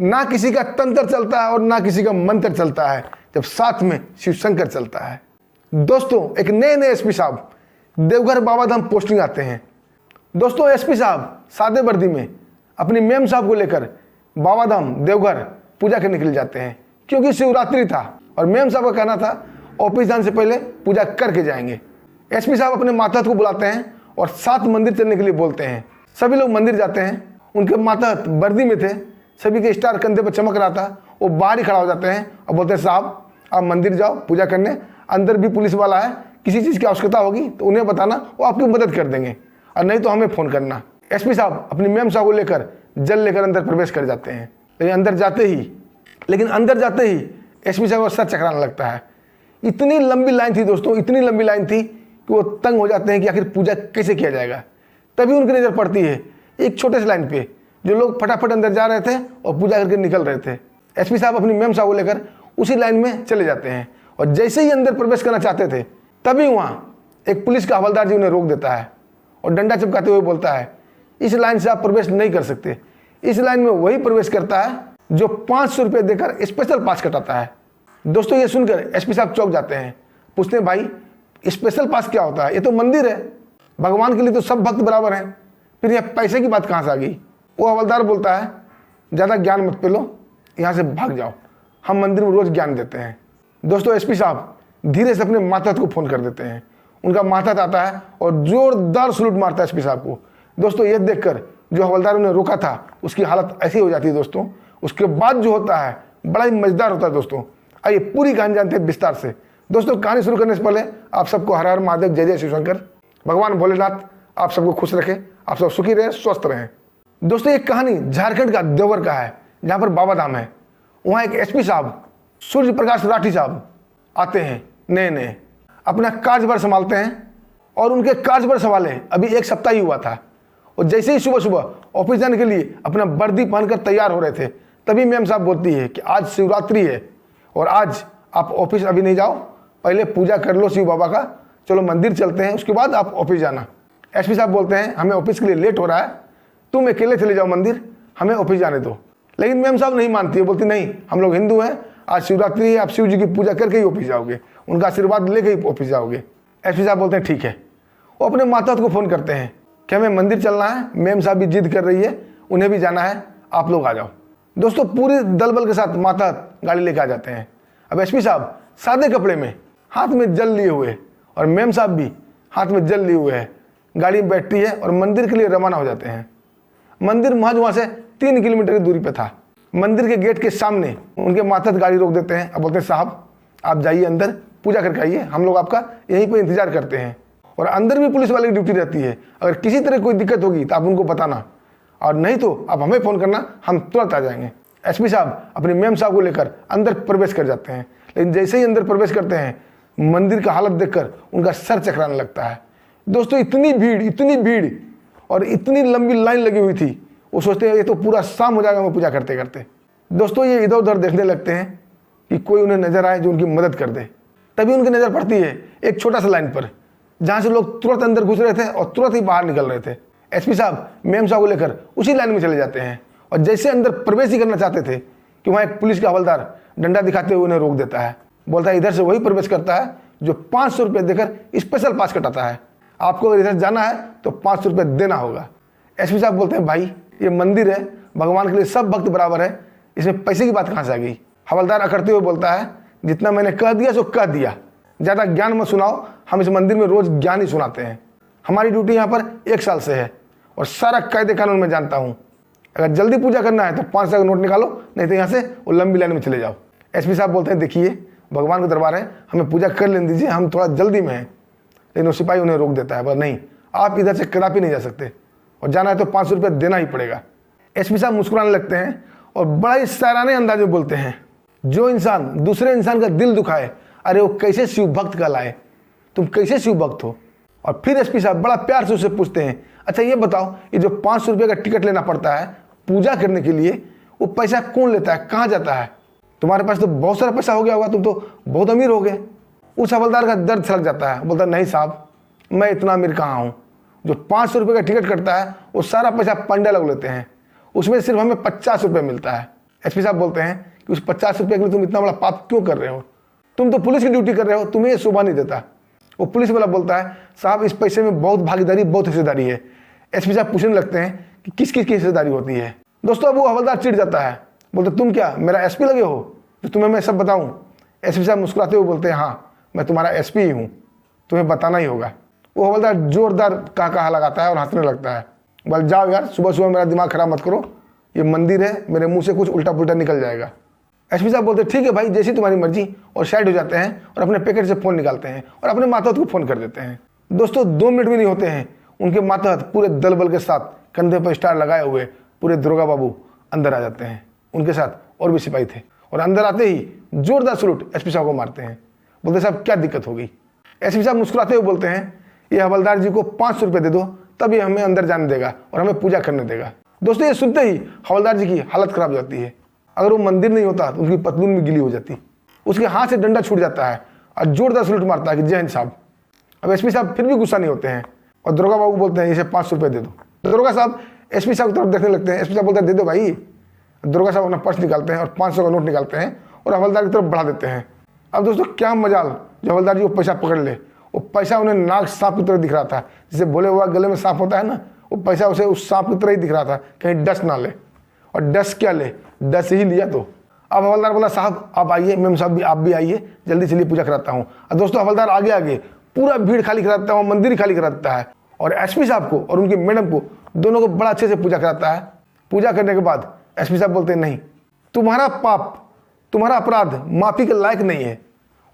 ना किसी का तंत्र चलता है और ना किसी का मंत्र चलता है जब साथ में शिव शंकर चलता है। दोस्तों एक नए एसपी साहब देवघर बाबाधाम पोस्टिंग आते हैं। दोस्तों एसपी साहब सादे वर्दी में अपनी मेम साहब को लेकर बाबाधाम देवघर पूजा करने के लिए जाते हैं, क्योंकि शिवरात्रि था और मेम साहब का कहना था ऑफिस जाने से पहले पूजा करके जाएंगे। एसपी साहब अपने मातहत को बुलाते हैं और 7 मंदिर चलने के लिए बोलते हैं। सभी लोग मंदिर जाते हैं। उनके मातहत वर्दी में थे, सभी के स्टार कंधे पर चमक रहा था। वो बाहर ही खड़ा हो जाते हैं और बोलते हैं साहब आप मंदिर जाओ पूजा करने, अंदर भी पुलिस वाला है, किसी चीज़ की आवश्यकता होगी तो उन्हें बताना, वो आपकी मदद कर देंगे, और नहीं तो हमें फ़ोन करना। एसपी साहब अपनी मेम साहब को लेकर जल लेकर अंदर प्रवेश कर जाते हैं। लेकिन अंदर जाते ही एसपी साहब का सर चकराने लगता है। इतनी लंबी लाइन थी दोस्तों, इतनी लंबी लाइन थी कि वो तंग हो जाते हैं कि आखिर पूजा कैसे किया जाएगा। तभी उनकी नज़र पड़ती है एक छोटे से लाइन पे, जो लोग फटाफट अंदर जा रहे थे और पूजा करके निकल रहे थे। एसपी साहब अपनी मेम साहब को लेकर उसी लाइन में चले जाते हैं और जैसे ही अंदर प्रवेश करना चाहते थे तभी वहाँ एक पुलिस का हवलदार जी उन्हें रोक देता है और डंडा चिपकाते हुए बोलता है इस लाइन से आप प्रवेश नहीं कर सकते। इस लाइन में वही प्रवेश करता है जो 500 रुपये देकर स्पेशल पास कटाता है। दोस्तों ये सुनकर एसपी साहब चौंक जाते हैं, पूछते हैं भाई स्पेशल पास क्या होता है? ये तो मंदिर है, भगवान के लिए तो सब भक्त बराबर हैं, फिर यह पैसे की बात कहाँ से आ गई? वो हवलदार बोलता है ज़्यादा ज्ञान मत पेलो, यहाँ से भाग जाओ, हम मंदिर में रोज़ ज्ञान देते हैं। दोस्तों एसपी साहब धीरे से अपने मातहत को फ़ोन कर देते हैं। उनका मातहत आता है और ज़ोरदार सलूट मारता है एसपी साहब को। दोस्तों ये देखकर जो हवलदार ने रोका था उसकी हालत ऐसी हो जाती है दोस्तों। उसके बाद जो होता है बड़ा ही मज़ेदार होता है दोस्तों। आइए पूरी कहानी जानते हैं विस्तार से। दोस्तों कहानी शुरू करने से पहले आप सबको हर हर महादेव, जय जय शिव शंकर। भगवान भोलेनाथ आप सबको खुश रखे, आप सब सुखी रहें, स्वस्थ रहें। दोस्तों एक कहानी झारखंड का देवघर का है, जहाँ पर बाबा धाम है। वहाँ एक एसपी साहब सूर्य प्रकाश राठी साहब आते हैं, नए अपना कार्यभार संभालते हैं और उनके कार्यभार संभाले अभी 1 सप्ताह ही हुआ था। और जैसे ही सुबह सुबह ऑफिस जाने के लिए अपना वर्दी पहनकर तैयार हो रहे थे तभी मेम साहब बोलती है कि आज शिवरात्रि है और आज आप ऑफिस अभी नहीं जाओ, पहले पूजा कर लो शिव बाबा का, चलो मंदिर चलते हैं, उसके बाद आप ऑफिस जाना। एसपी साहब बोलते हैं हमें ऑफिस के लिए लेट हो रहा है, तुम अकेले चले जाओ मंदिर, हमें ऑफिस जाने दो। लेकिन मेम साहब नहीं मानती है, बोलती नहीं हम लोग हिंदू हैं, आज शिवरात्रि है, आप शिव जी की पूजा करके ही ऑफिस जाओगे, उनका आशीर्वाद लेके ही ऑफिस जाओगे। एसपी साहब बोलते हैं ठीक है। वो अपने मातहत को फ़ोन करते हैं कि हमें मंदिर चलना है, मेम साहब भी जिद कर रही है, उन्हें भी जाना है, आप लोग आ जाओ। दोस्तों पूरे दल बल के साथ मातहत गाड़ी लेकर आ जाते हैं। अब एसपी साहब सादे कपड़े में हाथ में जल लिए हुए और मेम साहब भी हाथ में जल लिए हुए हैं, गाड़ी में बैठती है और मंदिर के लिए रवाना हो जाते हैं। मंदिर महज वहाँ से 3 किलोमीटर की दूरी पर था। मंदिर के गेट के सामने उनके मातहत गाड़ी रोक देते हैं और बोलते हैं साहब आप जाइए अंदर, पूजा करके आइए, हम लोग आपका यहीं पर इंतजार करते हैं। और अंदर भी पुलिस वाले की ड्यूटी रहती है, अगर किसी तरह कोई दिक्कत होगी तो आप उनको बताना, और नहीं तो आप हमें फ़ोन करना, हम तुरंत आ जाएंगे। एसपी साहब अपनी मेम साहब को लेकर अंदर प्रवेश कर जाते हैं। लेकिन जैसे ही अंदर प्रवेश करते हैं मंदिर का हालत देखकर उनका सर चकराने लगता है। दोस्तों इतनी भीड़ और इतनी लंबी लाइन लगी हुई थी, वो सोचते हैं ये तो पूरा शाम हो जाएगा हमें पूजा करते करते। दोस्तों ये इधर उधर देखने लगते हैं कि कोई उन्हें नजर आए जो उनकी मदद कर दे। तभी उनकी नज़र पड़ती है एक छोटा सा लाइन पर, जहाँ से लोग तुरंत अंदर घुस रहे थे और तुरंत ही बाहर निकल रहे थे। एसपी साहब मेम साहब को लेकर उसी लाइन में चले जाते हैं और जैसे अंदर प्रवेश ही करना चाहते थे कि वहाँ एक पुलिस का हवलदार डंडा दिखाते हुए उन्हें रोक देता है। बोलता है इधर से वही प्रवेश करता है जो 500 रुपये देकर स्पेशल पास कटाता है, आपको अगर इधर जाना है तो 500 रुपये देना होगा। एसपी साहब बोलते हैं भाई ये मंदिर है, भगवान के लिए सब भक्त बराबर है, इसमें पैसे की बात कहाँ से आ गई? हवलदार अकड़ते हुए बोलता है जितना मैंने कह दिया सो कह दिया, ज़्यादा ज्ञान मत सुनाओ, हम इस मंदिर में रोज़ ज्ञान ही सुनाते हैं। हमारी ड्यूटी यहाँ पर 1 साल से है और सारा कायदे कानून में जानता हूँ। अगर जल्दी पूजा करना है तो 500 का नोट निकालो, नहीं तो यहाँ से वो लंबी लाइन में चले जाओ। एसपी साहब बोलते हैं देखिए भगवान का दरबार है, हमें पूजा कर लेने दीजिए, हम थोड़ा जल्दी में हैं। लेकिन वो सिपाही उन्हें रोक देता है, बोला नहीं आप इधर से कदापि नहीं जा सकते और जाना है तो 500 रुपये देना ही पड़ेगा। एसपी साहब मुस्कुराने लगते हैं और बड़ा ही सराहनीय अंदाज में बोलते हैं जो इंसान दूसरे इंसान का दिल दुखाए, अरे वो कैसे शिव भक्त कहलाए, तुम कैसे शिव भक्त हो? और फिर एसपी साहब बड़ा प्यार से उससे पूछते हैं अच्छा ये बताओ ये जो 500 रुपये का टिकट लेना पड़ता है पूजा करने के लिए, वो पैसा कौन लेता है, कहाँ जाता है? तुम्हारे पास तो बहुत सारा पैसा हो गया होगा, तुम तो बहुत अमीर हो गए। उस हवलदार का दर्द छलक जाता है, बोलता नहीं साहब मैं इतना अमीर कहाँ हूँ, जो 500 रुपये का टिकट कटता है वो सारा पैसा पंडा लोग लेते हैं, उसमें सिर्फ हमें 50 रुपये मिलता है। एसपी साहब बोलते हैं कि उस 50 रुपये के लिए तुम इतना बड़ा पाप क्यों कर रहे हो, तुम तो पुलिस की ड्यूटी कर रहे हो, तुम्हें ये शोभा नहीं देता। वो पुलिस वाला बोलता है साहब इस पैसे में बहुत भागीदारी, बहुत हिस्सेदारी है। एसपी साहब पूछने लगते हैं कि किस किस की हिस्सेदारी होती है। दोस्तों अब वो हवलदार चिढ़ जाता है, बोलते तुम क्या मेरा एसपी लगे हो जो तुम्हें मैं सब बताऊं। एसपी साहब मुस्कुराते हुए बोलते हैं हाँ मैं तुम्हारा एसपी ही हूँ, तुम्हें बताना ही होगा। वो हवलदार जोरदार कहा लगाता है और हंसने लगता है, बोल जाओ यार सुबह सुबह मेरा दिमाग खराब मत करो, ये मंदिर है, मेरे मुंह से कुछ उल्टा पुल्टा निकल जाएगा। एसपी साहब बोलते ठीक है भाई जैसी तुम्हारी मर्जी, और साइड हो जाते हैं और अपने पैकेट से फ़ोन निकालते हैं और अपने मातहत को फ़ोन कर देते हैं। दोस्तों 2 मिनट भी नहीं होते हैं, उनके मातहत पूरे दल बल के साथ कंधे पर स्टार लगाए हुए पूरे दुर्गा बाबू अंदर आ जाते हैं। उनके साथ और भी सिपाही थे और अंदर आते ही जोरदार सलूट एसपी साहब को मारते हैं। बोलते साहब क्या दिक्कत हो गई। एसपी साहब मुस्कुराते हुए बोलते हैं ये हवलदार जी को 500 रुपये दे दो, तब ये हमें अंदर जाने देगा और हमें पूजा करने देगा। दोस्तों ये सुनते ही हवलदार जी की हालत खराब हो जाती है। अगर वो मंदिर नहीं होता तो उनकी पतलून भी गीली हो जाती, उसके हाथ से डंडा छूट जाता है और जोरदार सलूट मारता है कि जय हिंद साहब। अब एसपी साहब फिर भी गुस्सा नहीं होते हैं और दुर्गा बाबू बोलते हैं इसे 500 रुपये दे दो। दुर्गा साहब एसपी साहब की तरफ देखने लगते हैं। एसपी साहब बोलते हैं दे दो भाई। दुर्गा साहब अपना पर्स निकालते हैं और 500 का नोट निकालते हैं और हवलदार की तरफ बढ़ा देते हैं। अब दोस्तों क्या मजाल जो हवलदार जी वो पैसा पकड़ ले, वो पैसा उन्हें नाग सांप की तरह दिख रहा था, जिसे बोले हुआ गले में सांप होता है ना, वो पैसा उसे उस सांप की तरह ही दिख रहा था, कहीं डस ना ले। और डस क्या ले, डस ही लिया। तो अब हवलदार बोला साहब आप आइए, मेम साहब भी आप भी आइए, जल्दी चलिए पूजा कराता हूँ। और दोस्तों हवलदार आगे आगे पूरा भीड़ खाली करा देता है, मंदिर खाली करा देता है और एसपी साहब को और उनकी मैडम को दोनों को बड़ा अच्छे से पूजा कराता है। पूजा करने के बाद एसपी साहब बोलते हैं नहीं तुम्हारा पाप, तुम्हारा अपराध माफी के लायक नहीं है।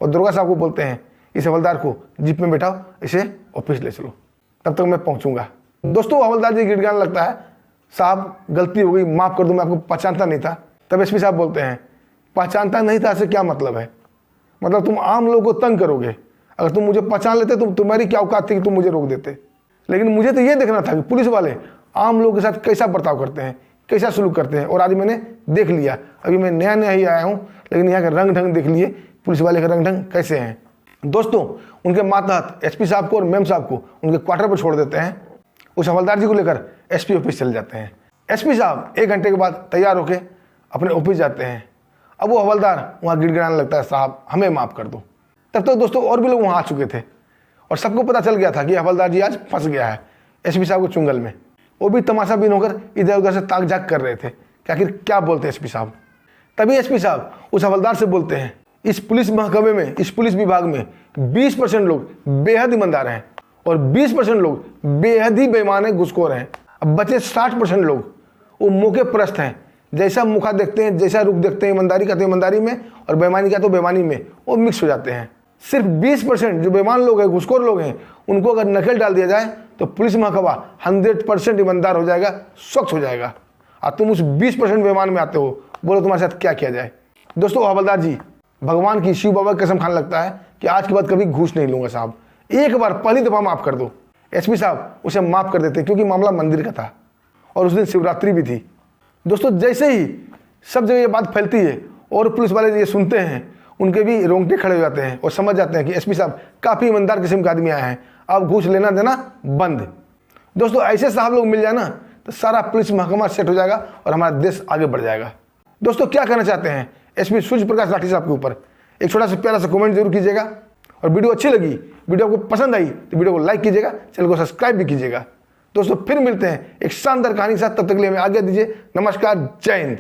और दुर्गा साहब को बोलते हैं इस हवलदार को जीप में बैठाओ, इसे ऑफिस ले चलो, तब तक मैं पहुंचूंगा। दोस्तों हवलदार जी गिड़गिड़ाने लगता है साहब गलती हो गई, माफ कर दो, मैं आपको पहचानता नहीं था। तब एसपी साहब बोलते हैं पहचानता नहीं था इससे क्या मतलब है, मतलब तुम आम लोगों को तंग करोगे। अगर तुम मुझे पहचान लेते तो तुम्हारी क्या औकात थी कि तुम मुझे रोक देते। लेकिन मुझे तो ये देखना था कि पुलिस वाले आम लोगों के साथ कैसा बर्ताव करते हैं, कैसा सलूक करते हैं, और आज मैंने देख लिया। अभी मैं नया नया ही आया हूँ लेकिन यहाँ का रंग ढंग देख लिए, पुलिस वाले का रंग ढंग कैसे हैं। दोस्तों उनके मातहत एसपी साहब को और मेम साहब को उनके क्वार्टर पर छोड़ देते हैं। उस हवलदार जी को लेकर एसपी ऑफिस चले जाते हैं। एसपी साहब 1 घंटे के बाद तैयार होकर अपने ऑफिस जाते हैं। अब वो हवलदार वहाँ गिड़गिड़ाने लगता है साहब हमें माफ़ कर दो। तब तक दोस्तों और भी लोग वहाँ आ चुके थे और सबको पता चल गया था कि हवलदार जी आज फंस गया है एसपी साहब को चुंगल में। वो भी तमाशा बीन होकर इधर उधर से ताक झाक कर रहे थे कि आखिर क्या बोलते हैं एसपी साहब। तभी एसपी साहब उस हवलदार से बोलते हैं इस पुलिस महकमे में, इस पुलिस विभाग में 20% लोग बेहद ईमानदार हैं और 20% लोग बेहद ही बेईमान घुसखोर हैं। अब बचे 60% लोग वो मौके परस्त हैं, जैसा मुखा देखते हैं, जैसा रुख देखते हैं, ईमानदारी का तो ईमानदारी में और बेईमानी का तो बेईमानी में वो मिक्स हो जाते हैं। सिर्फ 20% जो बेईमान लोग हैं, घुसखोर लोग हैं, उनको अगर नकेल डाल दिया जाए तो पुलिस महकमा 100% ईमानदार हो जाएगा, स्वच्छ हो जाएगा। और तुम उस 20% बेईमान में आते हो, बोलो तुम्हारे साथ क्या किया जाए। दोस्तों हवलदार जी भगवान की, शिव बाबा की कसम खाने लगता है कि आज के बाद कभी घूस नहीं लूंगा साहब, एक बार पहली दफा माफ कर दो। एसपी साहब उसे माफ कर देते क्योंकि मामला मंदिर का था और उस दिन शिवरात्रि भी थी। दोस्तों जैसे ही सब जगह ये बात फैलती है और पुलिस वाले ये सुनते हैं, उनके भी रोंगटे खड़े हो जाते हैं और समझ जाते हैं कि एसपी साहब काफ़ी ईमानदार किस्म के आदमी आए हैं, अब घूस लेना देना बंद। दोस्तों ऐसे साहब लोग मिल जाए ना तो सारा पुलिस महकमा सेट हो जाएगा और हमारा देश आगे बढ़ जाएगा। दोस्तों क्या कहना चाहते हैं एसपी सूर्य प्रकाश लाठी साहब के ऊपर, एक छोटा सा प्यारा सा कमेंट जरूर कीजिएगा। और वीडियो अच्छी लगी, वीडियो आपको पसंद आई तो वीडियो को लाइक कीजिएगा, चैनल को सब्सक्राइब भी कीजिएगा। दोस्तों फिर मिलते हैं एक शानदार कहानी के साथ, तब तक के लिए हमें आज्ञा दीजिए। नमस्कार, जय हिंद।